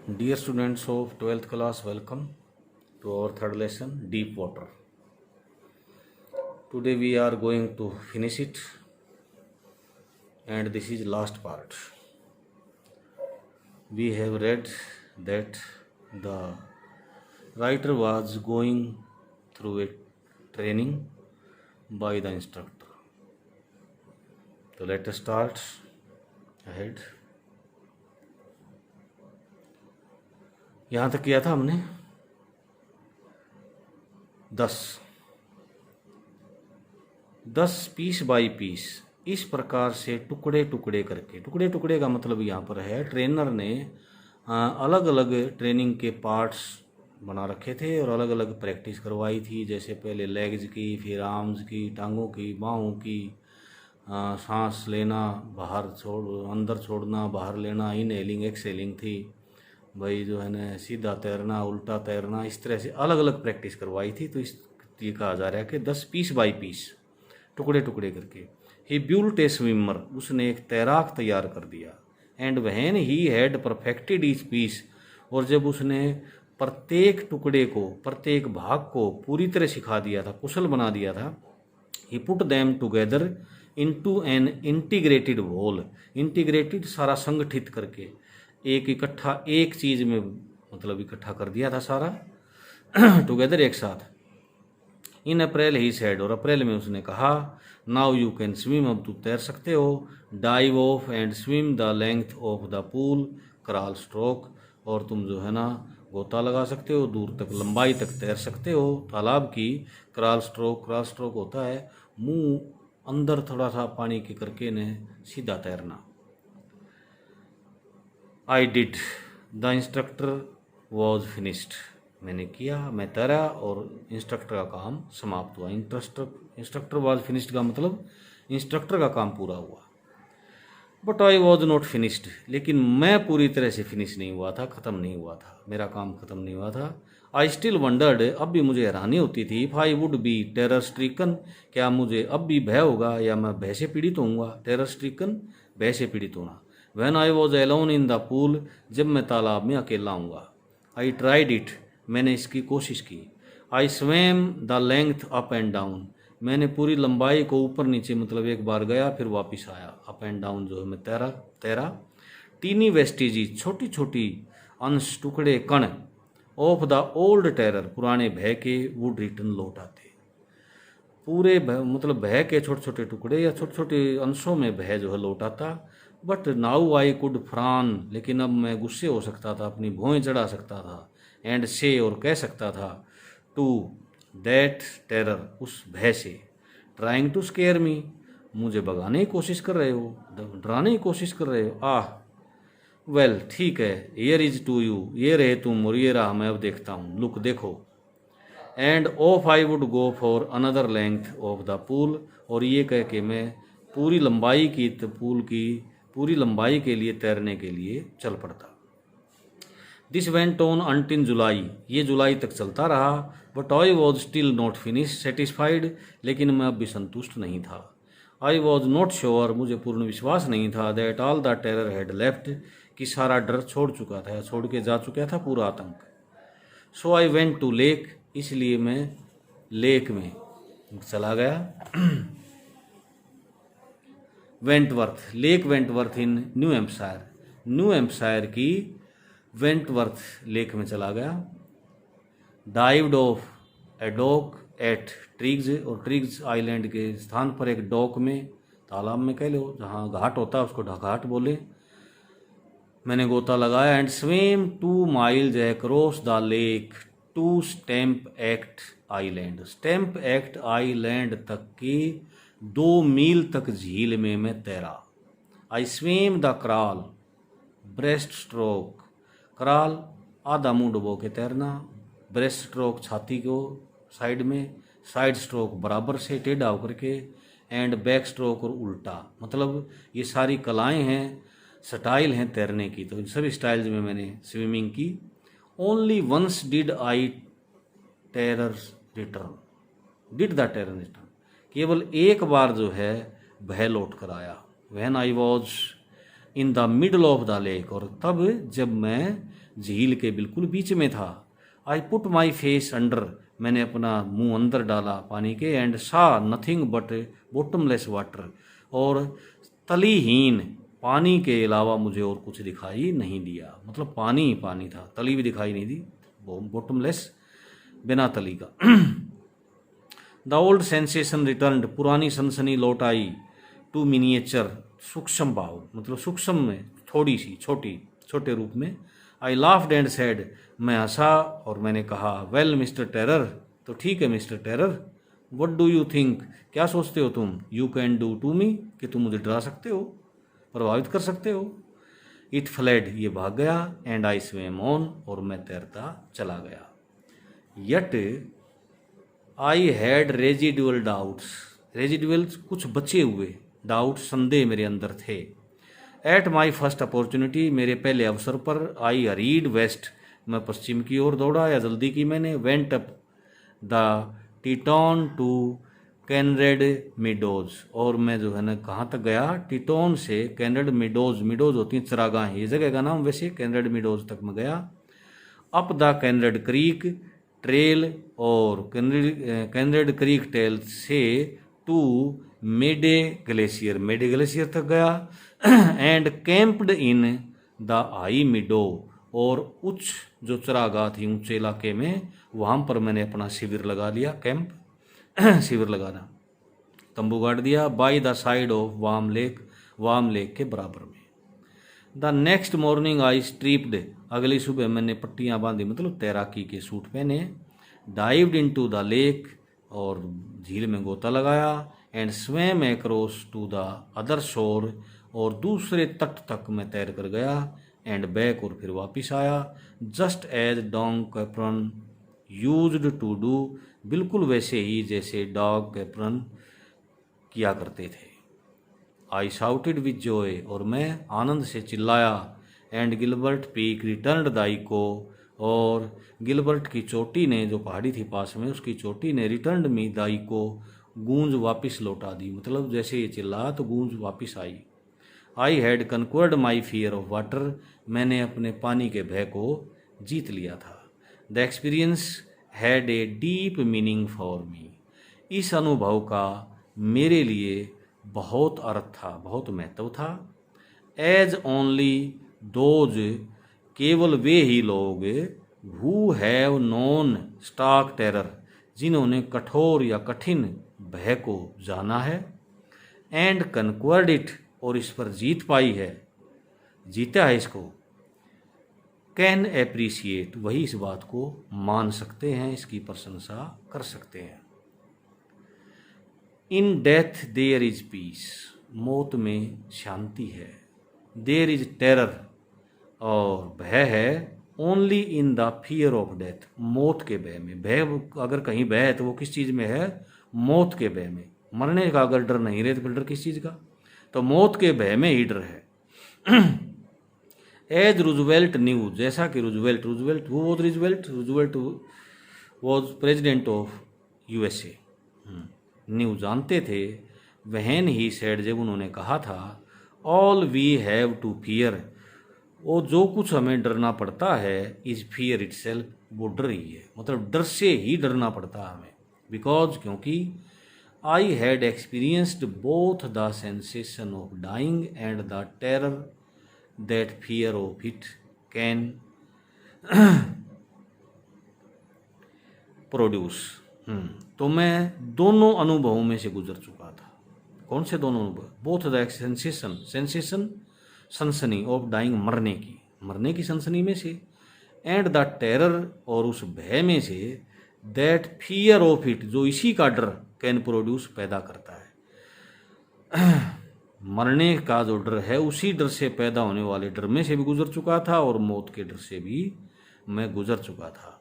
Dear students of 12th class, welcome to our third lesson, Deep Water. Today we are going to finish it, and this is last part. We have read that the writer was going through a training by the instructor. So let us start ahead. यहाँ तक किया था हमने 10 piece by piece इस प्रकार से टुकड़े टुकड़े करके, टुकड़े टुकड़े का मतलब यहाँ पर है ट्रेनर ने अलग अलग ट्रेनिंग के पार्ट्स बना रखे थे और अलग अलग प्रैक्टिस करवाई थी। जैसे पहले लेग्स की, फिर आर्म्स की, टांगों की, बाहों की, सांस लेना, बाहर अंदर छोड़ना, बाहर लेना, इनहेलिंग एक्सहेलिंग थी भाई, जो है ना सीधा तैरना, उल्टा तैरना, इस तरह से अलग अलग प्रैक्टिस करवाई थी। तो इस ये कहा जा रहा है कि 10 पीस बाई पीस, टुकड़े टुकड़े करके। ही ब्यूल्ट ए स्विमर, उसने एक तैराक तैयार कर दिया। And when he had perfected each piece, और जब उसने प्रत्येक टुकड़े को, प्रत्येक भाग को पूरी तरह सिखा दिया था, कुशल बना दिया था, he put them together into an integrated whole. Integrated सारा संगठित करके, एक इकट्ठा एक चीज में मतलब इकट्ठा कर दिया था सारा टुगेदर एक साथ। इन अप्रैल ही सेड, और अप्रैल में उसने कहा, नाउ यू कैन स्विम, अब तू तैर सकते हो। Dive of and swim the length of the pool, crawl stroke, और तुम जो है ना गोता लगा सकते हो, दूर तक लंबाई तक तैर सकते हो तालाब की। क्रॉल स्ट्रोक, क्रॉल स्ट्रोक होता है मुंह अंदर थोड़ा सा पानी के करके ने सीधा तैरना। I did, the instructor was finished, मैंने किया, मैं तैरा और इंस्ट्रक्टर का काम समाप्त हुआ। इंस्ट्रक्टर वॉज फिनिश्ड का मतलब इंस्ट्रक्टर का काम पूरा हुआ। But I was not finished, लेकिन मैं पूरी तरह से फिनिश नहीं हुआ था, ख़त्म नहीं हुआ था, मेरा काम ख़त्म नहीं हुआ था। आई स्टिल वंडर्ड, अब भी मुझे हैरानी होती थी। If I would be terror stricken, क्या मुझे अब भी भय होगा या मैं भय से पीड़ित होऊंगा। टेरर स्ट्रीकन, भय से पीड़ित होना। When I was alone in the pool, जब मैं तालाब में अकेला हूँगा। आई ट्राइड इट, मैंने इसकी कोशिश की। I swam the length up and down, मैंने पूरी लंबाई को ऊपर नीचे मतलब एक बार गया फिर वापस आया। अप एंड डाउन जो है मैं तैरा। टीनी वेस्टिजी, छोटी छोटी अंश, टुकड़े, कण, ऑफ द ओल्ड टेरर, पुराने भय के, वुड रिटर्न लौट आते। पूरे भय मतलब भय के छोटे छोटे टुकड़े या छोटे छोटे अंशों में भय जो है लौट आता। बट नाउ आई कुड फ्रान, लेकिन अब मैं गुस्से हो सकता था, अपनी भौहें चढ़ा सकता था। एंड से, और कह सकता था, टू दैट टेरर, उस भय से। ट्राइंग टू स्केयर मी, मुझे भगाने की कोशिश कर रहे हो, डराने की कोशिश कर रहे हो। आह वेल, ठीक है, हियर इज टू यू, ये रहे तुम और ये रहा मैं, अब देखता हूँ, लुक देखो। End of I would go for another length of the pool, और ये कह के मैं पूरी लंबाई की पूल की पूरी लंबाई के लिए तैरने के लिए चल पड़ता। दिस वेंट ऑन अंटिल जुलाई, ये जुलाई तक चलता रहा। But I was still not finish satisfied, लेकिन मैं अब भी संतुष्ट नहीं था। आई वॉज नॉट श्योर, मुझे पूर्ण विश्वास नहीं था, that all the terror had left, कि सारा डर छोड़ चुका था, छोड़ के जा चुका था पूरा आतंक। So I went to lake, इसलिए मैं लेक में चला गया। Wentworth, Lake Wentworth in New Hampshire, New Hampshire की वेंटवर्थ लेक में चला गया। Dived off a dock at Triggs, और ट्रिग्स आइलैंड के स्थान पर एक डॉक में, तालाब में कह लो, जहाँ घाट होता है उसको घाट बोले, मैंने गोता लगाया। And swim 2 miles across the lake to Stamp Act Island, Stamp Act Island तक की 2 मील तक झील में मैं तैरा। I swim the crawl, breast stroke, crawl आधा मुंह डुबो के तैरना, ब्रेस्ट स्ट्रोक छाती को साइड में, साइड स्ट्रोक बराबर से टेढ़ा होकर के, एंड बैक स्ट्रोक और उल्टा, मतलब ये सारी कलाएं हैं, स्टाइल हैं तैरने की। तो इन सभी स्टाइल्स में मैंने स्विमिंग की। Only once did I terror return, did the terror return, केवल एक बार जो है भय लौट कर आया। When I was in the middle of the lake, और तब जब मैं झील के बिल्कुल बीच में था। I put my face under, मैंने अपना मुंह अंदर डाला पानी के। एंड सा नथिंग बट बॉटमलेस वाटर, और तलीहीन पानी के अलावा मुझे और कुछ दिखाई नहीं दिया। मतलब पानी ही पानी था, तली भी दिखाई नहीं दी, बॉटमलेस, बिना तली का। द ओल्ड सेंसेशन रिटर्न्ड, पुरानी सनसनी लौट आई। टू मिनिएचर, सूक्ष्म भाव, मतलब सूक्ष्म में थोड़ी सी छोटे रूप में। आई लाफ्ड एंड सेड, मैं हंसा और मैंने कहा, वेल मिस्टर टेरर, तो ठीक है mister terror. What do you think, क्या सोचते हो तुम? You can do to me, कि तुम मुझे डरा सकते हो, प्रभावित कर सकते हो। इट फ्लेड, ये भाग गया। एंड आई स्वेम ऑन, और मैं तैरता चला गया। Yet I had residual doubts, residual कुछ बचे हुए, डाउट संदेह मेरे अंदर थे। एट माई फर्स्ट अपॉर्चुनिटी, मेरे पहले अवसर पर। आई हरीड वेस्ट, मैं पश्चिम की ओर दौड़ा या जल्दी की मैंने। Went up the Tieton to Conrad Meadows, और मैं जो है ना कहाँ तक गया? टीटॉन से कैनरेड मिडोज, मिडोज होती हैं चरागाहें, ये जगह का नाम वैसे, कैनरेड मिडोज तक मैं गया। अप द कैनरेड क्रीक ट्रेल, और कैनरेड क्रीक ट्रेल से टू मेडे ग्लेशियर तक गया। एंड कैंप्ड इन द हाई मिडो, और उच्च जो चरागाह थी ऊंचे इलाके में, वहाँ पर मैंने अपना शिविर लगा लिया। कैंप शिविर लगाना, तंबू गाड़ दिया। By the side of warm lake के बराबर में। द नेक्स्ट मॉर्निंग आई स्ट्रीप्ड, अगली सुबह मैंने पट्टियाँ बांधी, मतलब तैराकी के सूट पहने। डाइव्ड इनटू द लेक, और झील में गोता लगाया। And swam across to the other shore, और दूसरे तट तक मैं तैर कर गया। एंड बैक, और फिर वापस आया। Just as Doug Caprun used to do, बिल्कुल वैसे ही जैसे डॉग कैप्रन किया करते थे। आई शाउटेड विद जॉय, और मैं आनंद से चिल्लाया। And Gilbert peak returned the echo, और गिलबर्ट की चोटी ने, जो पहाड़ी थी पास में, उसकी चोटी ने रिटर्न्ड मी द इको, गूंज वापस लौटा दी। मतलब जैसे ये चिल्लाया तो गूंज वापस आई। I had conquered my fear of water, मैंने अपने पानी के भय को जीत लिया था। The experience had a deep meaning for me, इस अनुभव का मेरे लिए बहुत अर्थ था, बहुत महत्व था। एज ओनली दोज, केवल वे ही लोग, who have known stark terror, जिन्होंने कठोर या कठिन भय को जाना है। एंड कन्क्वर्ड इट, और इस पर जीत पाई है, जीता है इसको। कैन एप्रिसिएट, वही इस बात को मान सकते हैं, इसकी प्रशंसा कर सकते हैं। In death there is peace, मौत में शांति है। देयर इज टेरर, और भय है। Only in the fear of death, मौत के भय में। भय अगर कहीं भय है तो वो किस चीज़ में है? मौत के भय में। मरने का अगर डर नहीं रहे तो फिर डर किस चीज़ का? तो मौत के भय में ही डर है। एज रूजवेल्ट न्यू, जैसा कि Roosevelt was president of USA, knew जानते थे। वहन ही सेड, जब उन्होंने कहा था, all we have to fear, वो जो कुछ हमें डरना पड़ता है, इज फियर इटसेल्फ, वो डर ही है, मतलब डर से ही डरना पड़ता है हमें। बिकॉज, क्योंकि I had experienced both the sensation of dying and the terror that fear of it can produce. तो मैं दोनों अनुभवों में से गुजर चुका था। कौन से दोनों अनुभव? बोथ द सेंसेशन सनसनी ऑफ डाइंग, मरने की सनसनी में से, एंड द टेरर, और उस भय में से, दैट फियर ऑफ इट, जो इसी का डर कैन प्रोड्यूस, पैदा करता है। मरने का जो डर है, उसी डर से पैदा होने वाले डर में से भी गुजर चुका था, और मौत के डर से भी मैं गुजर चुका था।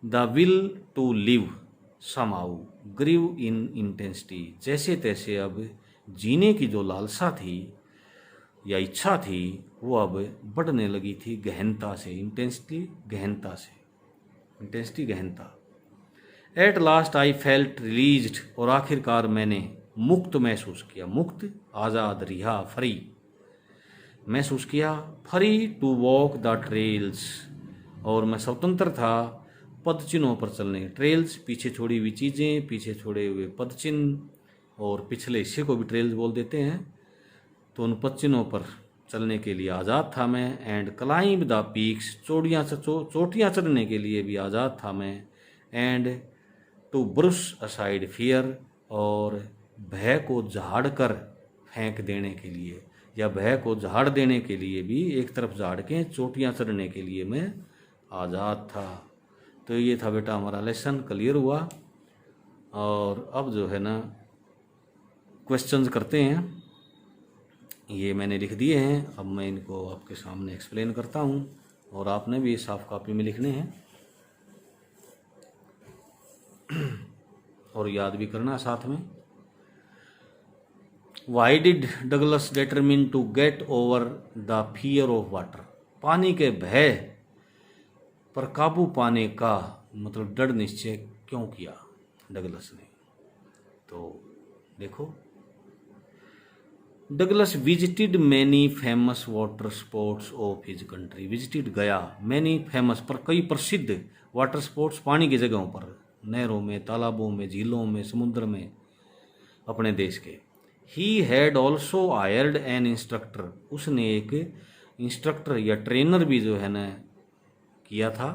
The will to live somehow grew in intensity, जैसे तैसे अब जीने की जो लालसा थी या इच्छा थी, वो अब बढ़ने लगी थी गहनता से। इंटेंसिटी गहनता। At last I felt released, और आखिरकार मैंने मुक्त महसूस किया। मुक्त, आज़ाद, रिहा, फ्री। महसूस किया। Free to walk the trails, और मैं स्वतंत्र था पदचिन्हों पर चलने। ट्रेल्स पीछे छोड़ी हुई चीज़ें, पीछे छोड़े हुए पदचिन्ह, और पिछले हिस्से को भी ट्रेल्स बोल देते हैं। तो उन पदचिन्हों पर चलने के लिए आज़ाद था मैं। एंड क्लाइंब द पीक्स, चोटियाँ चढ़ने के लिए भी आज़ाद था मैं। And to brush aside fear, और भय को झाड़ कर फेंक देने के लिए, या भय को झाड़ देने के लिए भी एक तरफ झाड़ के चोटियाँ चढ़ने के लिए मैं आज़ाद था। तो ये था बेटा हमारा लेसन, क्लियर हुआ। और अब जो है ना क्वेश्चंस करते हैं। ये मैंने लिख दिए हैं, अब मैं इनको आपके सामने एक्सप्लेन करता हूँ, और आपने भी साफ कॉपी में लिखने हैं और याद भी करना साथ में। Why did Douglas determine to get over the fear of water, पानी के भय पर काबू पाने का मतलब दृढ़ निश्चय क्यों किया डगलस ने। तो देखो, Douglas visited many famous water sports of his country. Visited गया, मैनी फेमस पर कई प्रसिद्ध वाटर स्पोर्ट्स पानी की जगहों पर, नहरों में, तालाबों में, झीलों में, समुद्र में अपने देश के। He had also hired N instructor, उसने एक इंस्ट्रक्टर या ट्रेनर भी जो है ना किया था,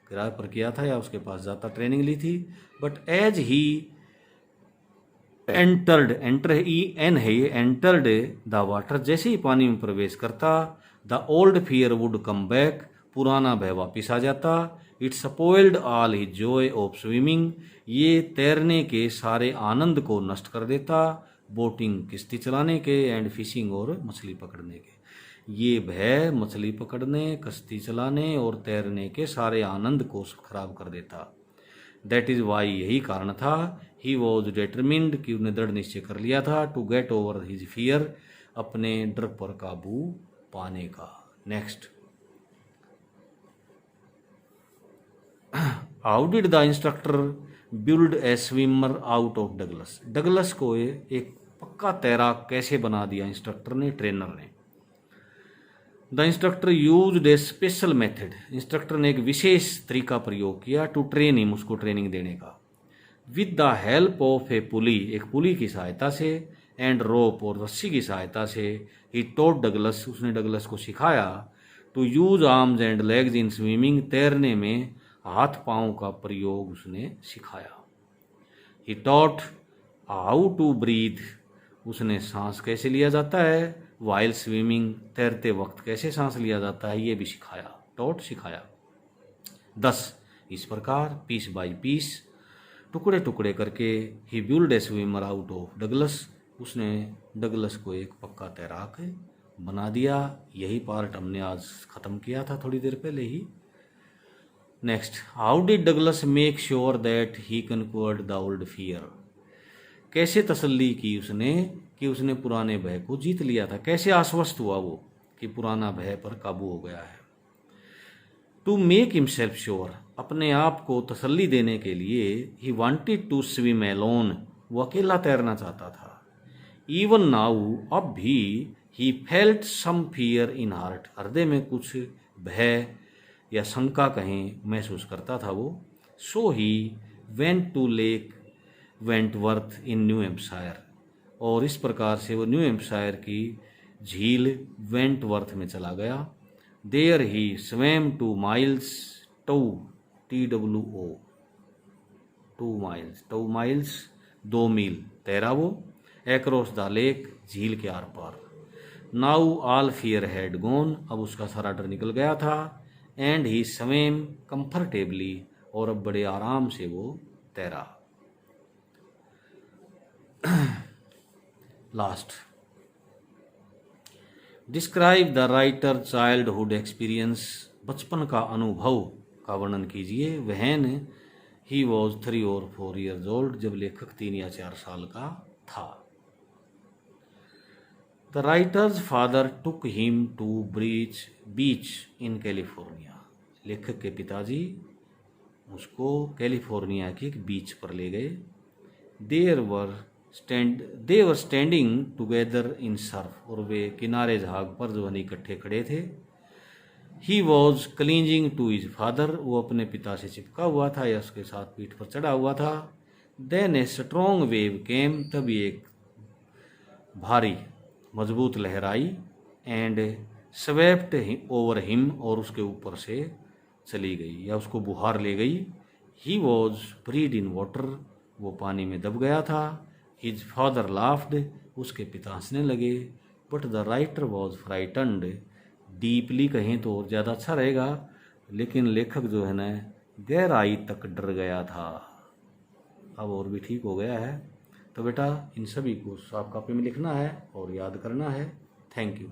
किराए पर किया था या उसके पास जाता ट्रेनिंग ली थी। But as he entered, enter E N है ये, एंटर्ड द वाटर, जैसे ही पानी में प्रवेश करता, the old fear would come back, पुराना भय वापिस आ जाता। It spoiled all his Joy of swimming, ये तैरने के सारे आनंद को नष्ट कर देता। बोटिंग, किश्ती चलाने के, एंड फिशिंग, और मछली पकड़ने के। ये भय मछली पकड़ने, कश्ती चलाने और तैरने के सारे आनंद को खराब कर देता। दैट इज़ वाई, यही कारण था। ही वॉज डिटरमिन्ड, कि उसने दृढ़ निश्चय कर लिया था। To get over his fear, अपने डर पर काबू पाने का। Next, how did the instructor build a swimmer out of Douglas, Douglas को एक पक्का तैराक कैसे बना दिया इंस्ट्रक्टर ने, ट्रेनर ने। The instructor used A special method, instructor ने एक विशेष तरीका प्रयोग किया। टू ट्रेन हिम, उसको ट्रेनिंग देने का। विद द हेल्प ऑफ ए पुली, एक पुली की सहायता से, एंड रोप, और रस्सी की सहायता से। ही टॉट डगलस, उसने डगलस को सिखाया। To use arms and legs in swimming, तैरने में हाथ पांव का प्रयोग उसने सिखाया। He taught how to breathe, उसने सांस कैसे लिया जाता है। वाइल स्विमिंग, तैरते वक्त कैसे सांस लिया जाता है, ये भी सिखाया। टॉट, सिखाया। 10, इस प्रकार, पीस बाय पीस, टुकड़े टुकड़े करके। He build a swimmer out of Douglas, उसने डगलस को एक पक्का तैराक बना दिया। यही पार्ट हमने आज ख़त्म किया था थोड़ी देर पहले ही। Next, how did Douglas make sure that he conquered the old fear, कैसे तसल्ली की उसने कि उसने पुराने भय को जीत लिया था। कैसे आश्वस्त हुआ वो कि पुराना भय पर काबू हो गया है। टू मेक हिमसेल्फ श्योर, अपने आप को तसल्ली देने के लिए। He wanted to swim alone, वो अकेला तैरना चाहता था। इवन नाउ, अब भी। He felt some fear in heart, हृदय में कुछ भय या शंका कहें महसूस करता था वो। So he went to Lake Wentworth in New Hampshire, और इस प्रकार से वो न्यू हैम्पशायर की झील वेंटवर्थ में चला गया। There he swam 2 miles, TWO 2 miles, 2 miles 2 मील तैरा वो। एक्रॉस द लेक, झील के आर पार। Now all fear had gone, अब उसका सारा डर निकल गया था। एंड ही स्वेम कंफर्टेबली, और अब बड़े आराम से वो तैरा। Last, describe the writer childhood experience, बचपन का अनुभव का वर्णन कीजिए। वहन ही वॉज 3 और 4 ईयर्स ओल्ड, जब लेखक 3 या 4 साल का था। The writer's father took him to beach in California, लेखक के पिताजी उसको कैलिफोर्निया के एक बीच पर ले गए। There were they were standing together in surf, और वे किनारे झाग पर जो है इकट्ठे खड़े थे। He was clinging to his father, वो अपने पिता से चिपका हुआ था या उसके साथ पीठ पर चढ़ा हुआ था। देन ए स्ट्रॉन्ग वेव केम, तभी एक भारी मजबूत लहर आई। एंड स्वेप्ट ओवर हिम, और उसके ऊपर से चली गई या उसको बुहार ले गई। He was breed in water, वो पानी में दब गया था। हिज फादर लाफ्ड, उसके पिता हंसने लगे। But the writer was frightened, deeply कहें तो और ज़्यादा अच्छा रहेगा, लेकिन लेखक जो है ना गहराई तक डर गया था। अब और भी ठीक हो गया है। तो बेटा इन सभी को साफ कॉपी में लिखना है और याद करना है। Thank you.